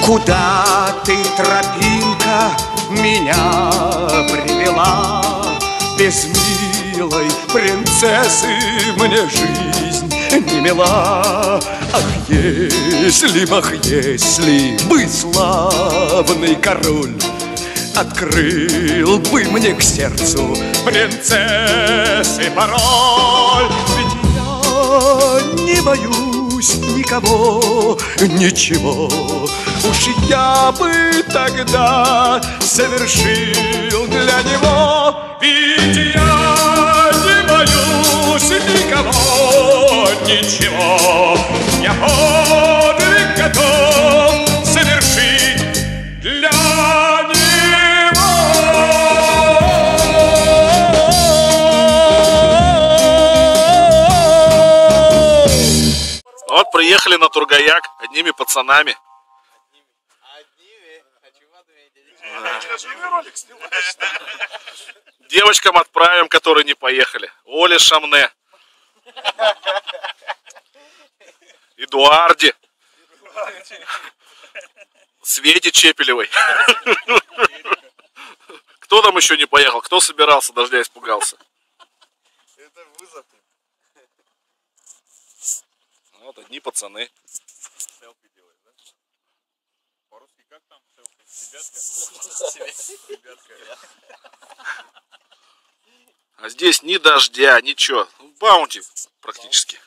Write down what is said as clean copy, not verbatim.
Куда ты, тропинка, меня привела? Без милой принцессы мне жизнь не мила. Ах, если бы славный король открыл бы мне к сердцу принцессы пароль. Ведь я не боюсь никого, ничего. Уж я бы тогда совершил для него. Ведь я не боюсь никого, ничего. Я подвиг готов совершить для него. Вот приехали на Тургаяк одними пацанами. Девочкам отправим, которые не поехали. Оле Шамне, Эдуарде, Свете Чепелевой. Кто там еще не поехал? Кто собирался, дождя испугался? Это вызов. Вот одни пацаны. Селфи делает, да? По-русски как там селфи? Ребятка. А здесь ни дождя, ничего. Баунти практически.